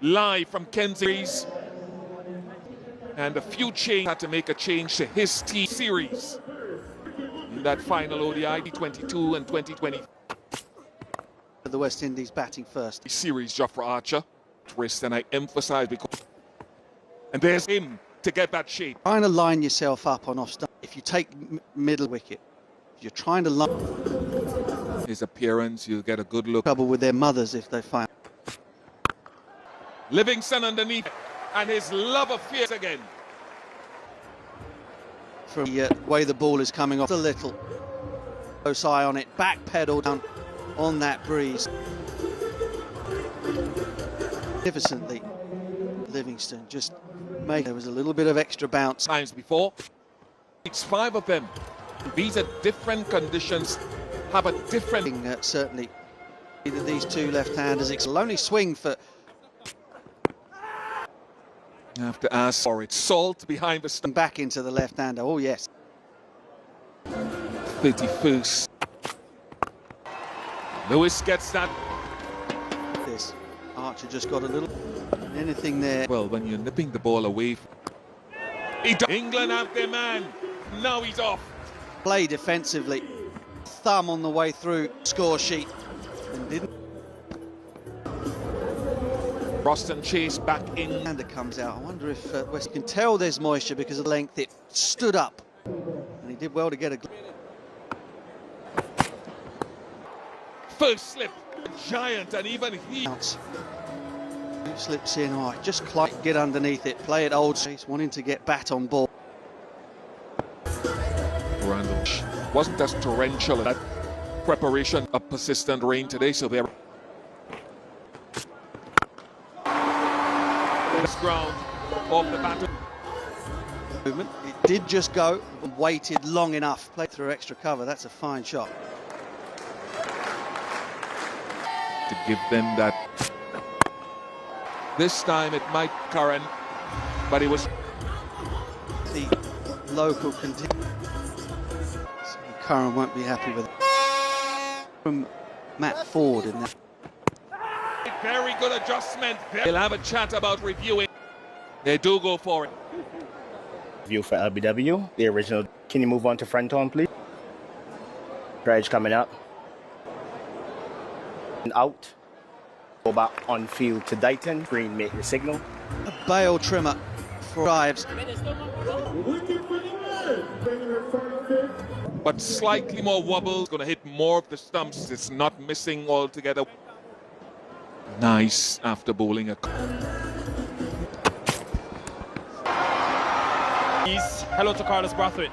live from Kensington. And a few changes had to make a change to his team series in that final ODI 22 and 2020. The West Indies batting first. Series, Jofra Archer, twist, and I emphasize because. And there's him to get that shape. Trying to line yourself up on off stump. If you take middle wicket, if you're trying to line his appearance, you'll get a good look. Trouble with their mothers if they find. Livingston underneath, and his love affairs again. From the way the ball is coming off a little. Close eye on it, back pedal down on that breeze. Magnificently, Livingston just made. There was a little bit of extra bounce. Times before, it's 5 of them. These are different conditions, have a different. Certainly, either these two left-handers. It'll only swing for. You have to ask for it. Salt behind the stump. Back into the left-hander. Oh yes. 31st. Lewis gets that. This Archer just got a little. Anything there. Well, when you're nipping the ball away. England have their man. Now he's off. Play defensively. Thumb on the way through score sheet. And didn't. Boston Chase back in. And it comes out. I wonder if West can tell there's moisture because of the length. It stood up. And he did well to get a. First slip. Giant, and even he. Slips in. Oh, just get underneath it. Play it old. Chase wanting to get bat on ball. Randall wasn't as torrential in that preparation of persistent rain today, so they're. Ground off the battle. Movement. It did just go and waited long enough. Played through extra cover. That's a fine shot. To give them that. This time it might Curran, but it was the local contingent. Curran won't be happy with it. From Matt Ford in that. Very good adjustment. They'll have a chat about reviewing. They do go for it. View for LBW, the original. Can you move on to front on, please? Dredge coming up. And out. Go back on field to Dighton. Green make the signal. A bail trimmer for drives. But slightly more wobble. Going to hit more of the stumps. It's not missing altogether. Nice after bowling a. Hello to Carlos Brathwaite.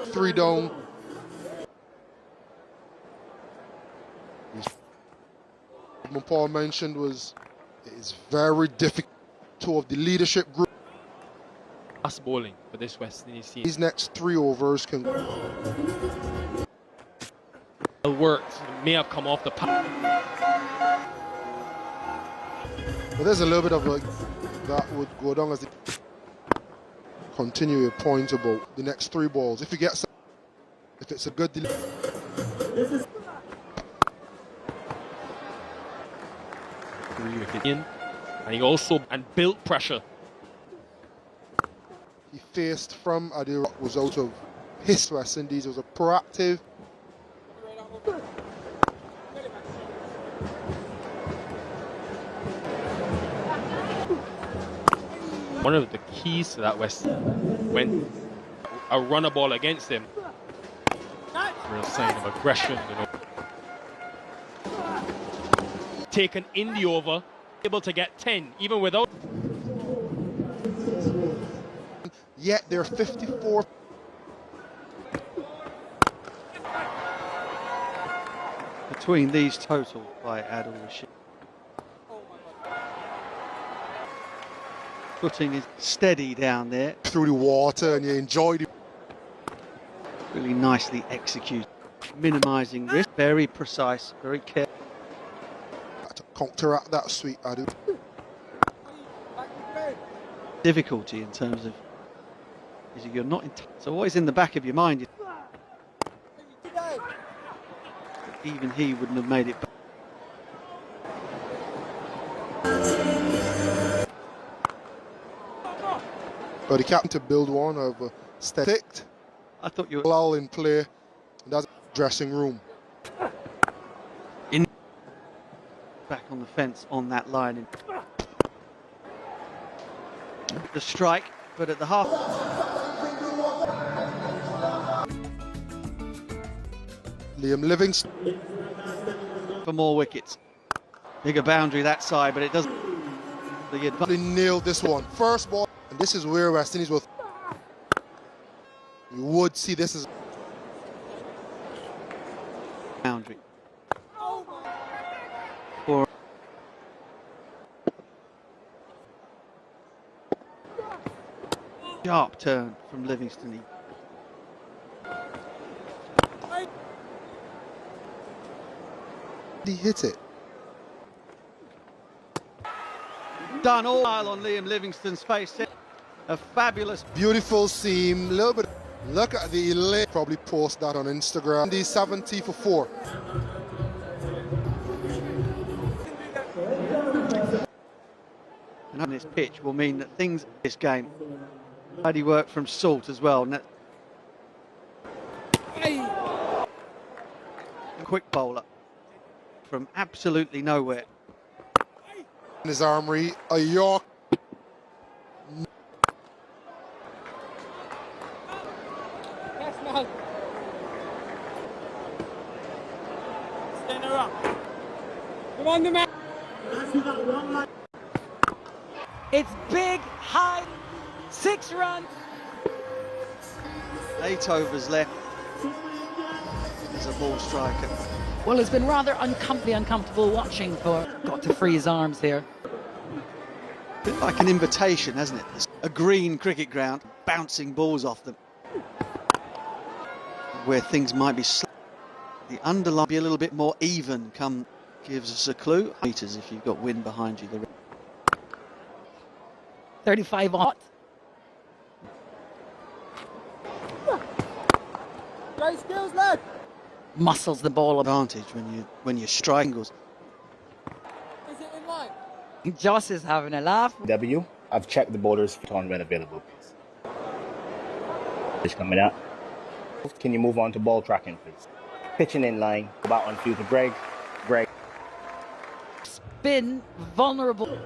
3 down. What Paul mentioned was it is very difficult to have the leadership group. Fast bowling for this West Indies team. These next 3 overs can. It worked. It may have come off the path. But there's a little bit of a that would go down as they continue a point about the next 3 balls. If you get some, if it's a good and he also built pressure. He faced from Adil was out of his West Indies. It was a proactive. One of the keys to that West when a runner ball against him. Real sign of aggression, you know. Taken in the over, able to get 10 even without. Yet they're 54. Between these total by Adil Rashid. Footing is steady down there. Through the water, and you enjoy it. Really nicely executed. Minimising risk. Very precise, very careful. To counteract that sweet Adil. Difficulty in terms of is you're not in it's always in the back of your mind. Even he wouldn't have made it back. But the captain to build one of a static I thought you were lull in play. And that's dressing room. back on the fence on that line. The strike, but at the half. Liam Livingston. For more wickets. Bigger boundary that side, but it doesn't. They nailed this one. First ball, and this is where West Indies will. You would see this as boundary. Or sharp turn from Livingston. he hit it. Done all on Liam Livingston's face. A fabulous. Beautiful seam, a little bit. Look at the elite. Probably post that on Instagram. The 70 for 4. And on this pitch will mean that things in this game. Bloody work from Salt as well. Quick bowler from absolutely nowhere. In his armory, a York. Come on, the man. It's big, high, 6 runs. 8 overs left. As a ball striker. Well, it's been rather uncomfortable watching for. Got to free his arms here. A bit like an invitation, hasn't it? It's a green cricket ground, bouncing balls off them. Where things might be the underline be a little bit more even. Come gives us a clue. Meters if you've got wind behind you. 35 hot. Great skills, lad. Muscles the ball. Advantage when you strike angles. Is it in line? Joss is having a laugh. W. I've checked the borders on when available, please. Just coming out. Can you move on to ball tracking, please? Pitching in line. About on field to Greg. Greg. Spin vulnerable.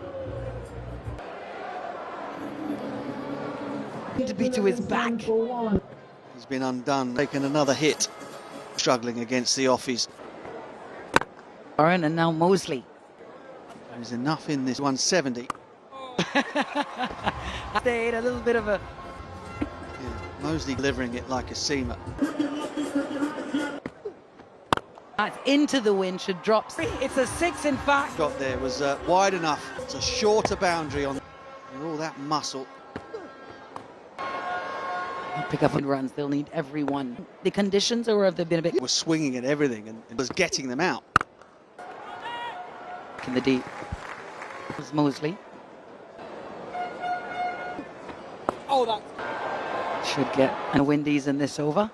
To be to his back. He's been undone, taken another hit. Struggling against the offies. Aaron and now Mosley. There's enough in this 170. Stayed a little bit of a. Yeah, Mosley delivering it like a seamer. That's into the wind, should drop. It's a 6 in fact. Got there was wide enough. It's a shorter boundary on. With all that muscle. Pick up and runs. They'll need every one. The conditions, or have they been a bit? Was swinging at everything and was getting them out. In the deep. It was Mosley. Oh, that. Should get a Windies in this over.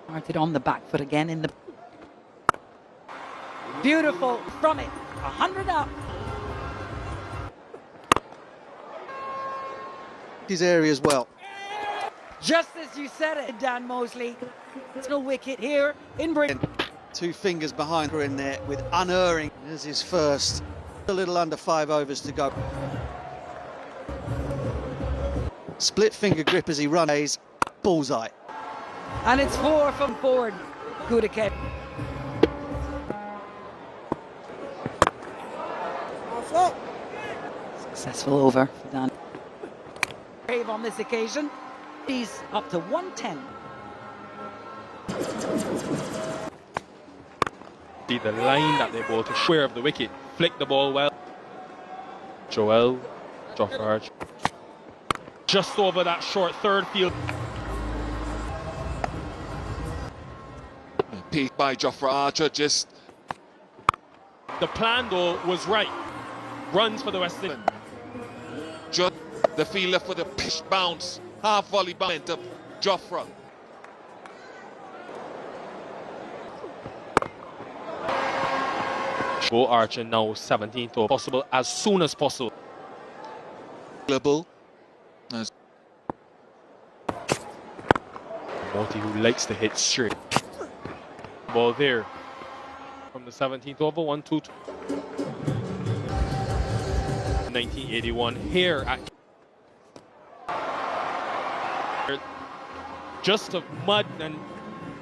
Started on the back foot again in the. Beautiful from it. 100 up. His area as well. Just as you said it, Dan Mosley. It's no wicket here in Britain. 2 fingers behind her in there with unerring. There's his first. A little under 5 overs to go. Split finger grip as he runs. Bullseye. And it's 4 from forward. Good again. Successful over for Dan. Brave on this occasion. He's up to 110. See the line that they bowled to square of the wicket. Flick the ball well. Joel, Jofra Archer. Just over that short third field. Peaked by Jofra Archer, just. The plan though was right. Runs for the West Indies. Just the fielder for the pitch bounce. Half volley bounce of Jofra. Go Archer now 17th over. Possible as soon as possible. Available As Morty, who likes to hit straight. Ball there from the 17th over, 1-2. 1981 here at just of mud and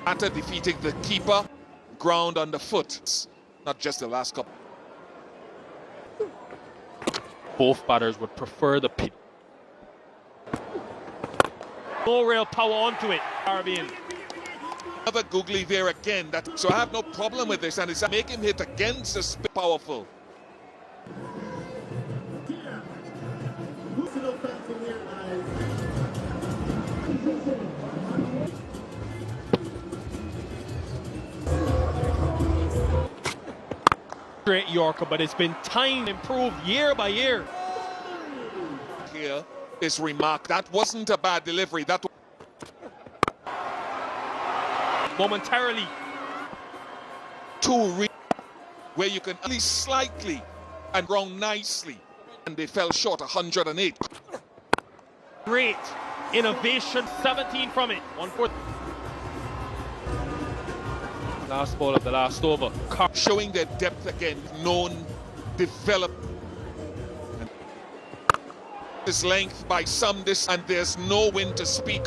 after defeating the keeper, ground underfoot. It's not just the last couple. both batters would prefer the pitch. No real power onto it, Caribbean. Another googly there again. So I have no problem with this, and it's make him hit against the spin. Powerful. Great Yorker, but it's been time improved year by year. Here is remark. That wasn't a bad delivery. That Momentarily. Where you can at least slightly and ground nicely. And they fell short 108. Great innovation, 17 from it. 1-4. Last ball of the last over. Showing their depth again, known, developed. This length by some this, and there's no wind to speak.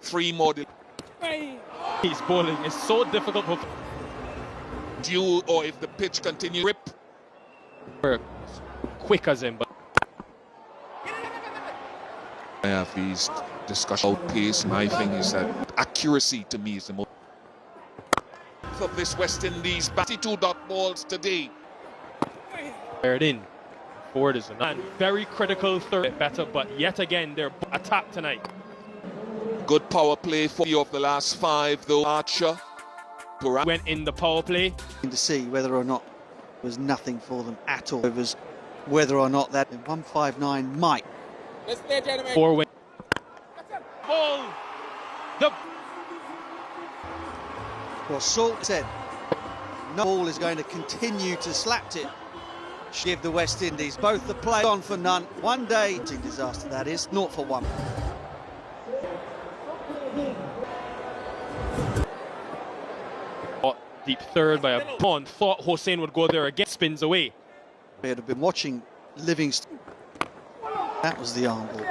Three more. His bowling is so difficult for Due, or if the pitch continues, rip. Quick as him, but I have these discussions about pace. My thing is that accuracy to me is the most of this West Indies 52 dot balls today. fired in. Ford is a very critical third better, but yet again they're attacked tonight. Good power play for you of the last five, though. Archer Went in the power play. To see whether or not there was nothing for them at all. Overs, whether or not that 159 might. Let's play, gentlemen. 4 win. Ball. The Well, Salt said no ball is going to continue to slap it. Give the West Indies both the play on for none. One day disaster that is, 0 for 1. deep third by a pawn. Thought Hossein would go there again. Spins away. We had been watching Livingston. That was the arm ball.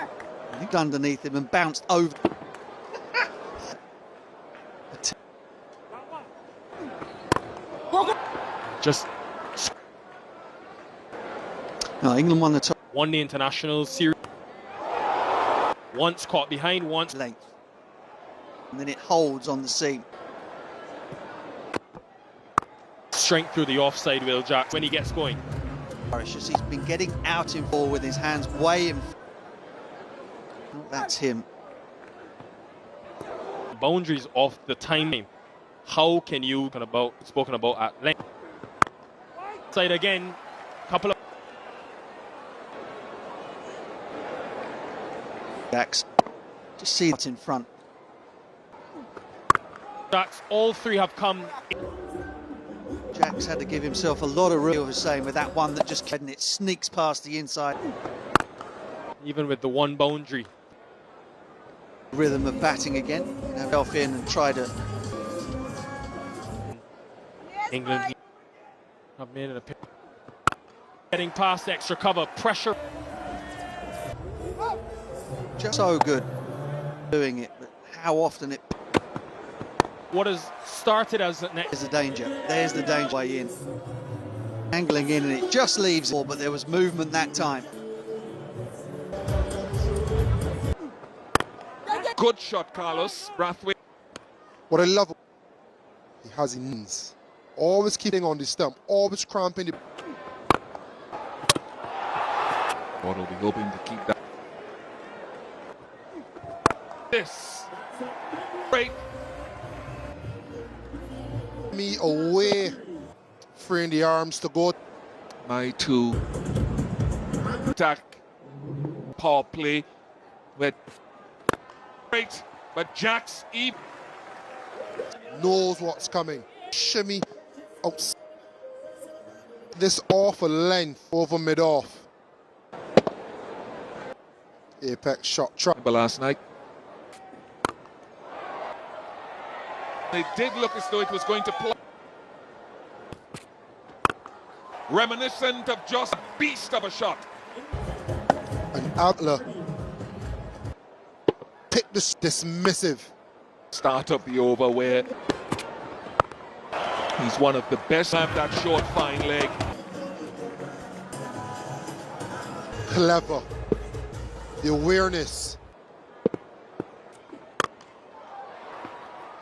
He looked underneath him and bounced over. Just No, England won the top won the international series. Once caught behind, once length. And then it holds on the seam. strength through the offside. Will Jack when he gets going. He's been getting out in ball with his hands way in. That's him. Boundaries of the timing. How can you spoken about at length? Side again. Couple of Jacks. Just see what's in front. Jacks. All three have come. Jacks had to give himself a lot of room, he was saying, with that one that just and it sneaks past the inside. Even with the one boundary. Rhythm of batting again. Himself in and try to. England have made it getting past extra cover. Pressure. Just so good doing it, but how often it What has started as is the danger. There's the danger way in. Angling in and it just leaves it, but there was movement that time. Good shot, Carlos Brathwaite. What I love, he has in knees. Always keeping on the stump, always cramping the. What will be hoping to keep that. This break. Me away, freeing the arms to go. My two attack power play with great, but Jack's even Knows what's coming. Shimmy out. This off a length over mid-off. Apex shot trap. Remember last night? It did look as though it was going to play. Reminiscent of just a beast of a shot. And Adler picked this dismissive. Start of the over where he's one of the best. Have that short, fine leg. Clever. The awareness.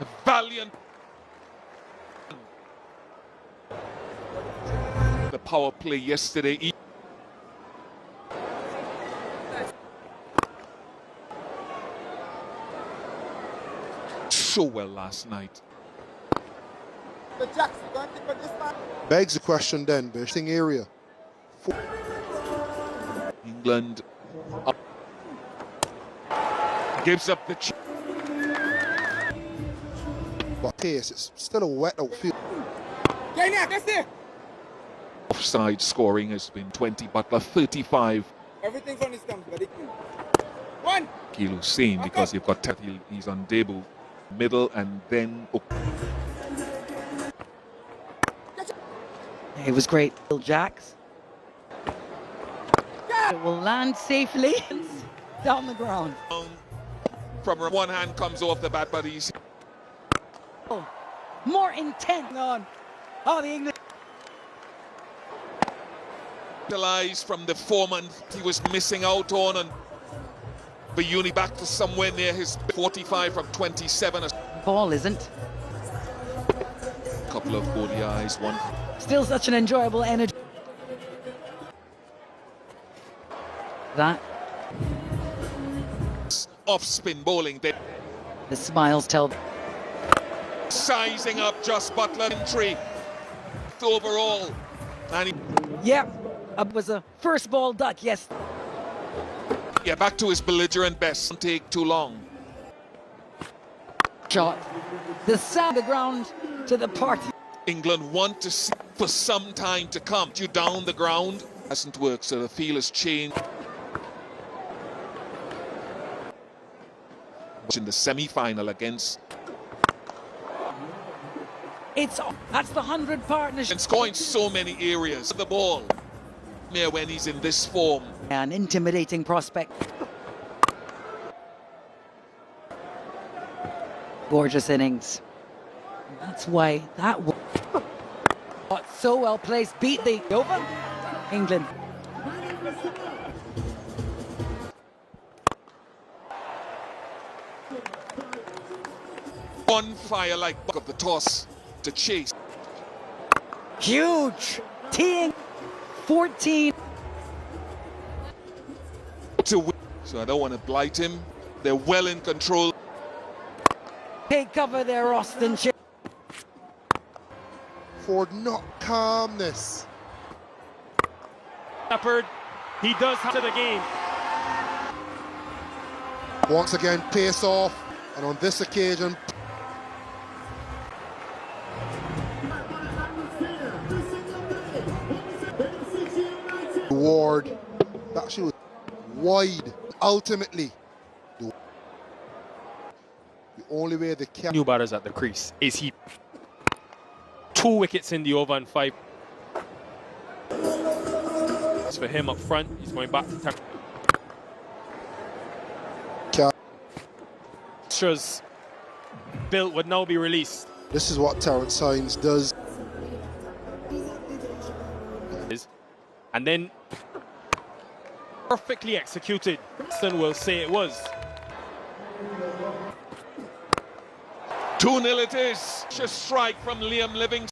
A valiant. The power play yesterday. So well last night. The Jackson going to put this man. Begs the question then, Bishing area. England gives up the But pace, it's still a wet outfield. Get in there, that's there. offside scoring has been 20, Butler 35. Everything's on his thumbs, buddy. One. Keel Hussein, because you've got Tati, he's on Debo, middle, and then It was great. Bill Jacks. It will land safely down the ground. from one hand comes off the bat, but he's More intent on. Oh, the English. realized from the 4 months he was missing out on, and Bayuni back to somewhere near his 45 from 27. A Ball isn't. couple of ODIs, one. Still such an enjoyable energy. That. Off spin bowling. They The smiles tell. sizing up just Butler entry overall, and he, Yep. It was a first ball duck, yes. yeah, back to his belligerent best. Don't take too long. Shot. The sound the ground to the party. England want to see for some time to come. You down the ground hasn't worked, so the feel has changed. In the semi-final against, That's the 100 partnership. and scoring so many areas of the ball. Yeah, when he's in this form. An intimidating prospect. Gorgeous innings. That's why that was so well placed. Beat the over England. On fire like of the toss to chase. Huge. Teeing 14. To win. So I don't want to blight him. They're well in control. Take cover there, Austin. For not calmness. Shepherd, he does have to the game. Once again, pace off, and on this occasion, Ward, that actually was wide. Ultimately, the only way they can. New batters at the crease. Is he 2 wickets in the over and 5? It's for him up front. He's going back to Terrence. Built would now be released. This is what Terrence Hines does. And then perfectly executed. Son will say it was. 2-0 it is. Just strike from Liam Livingston.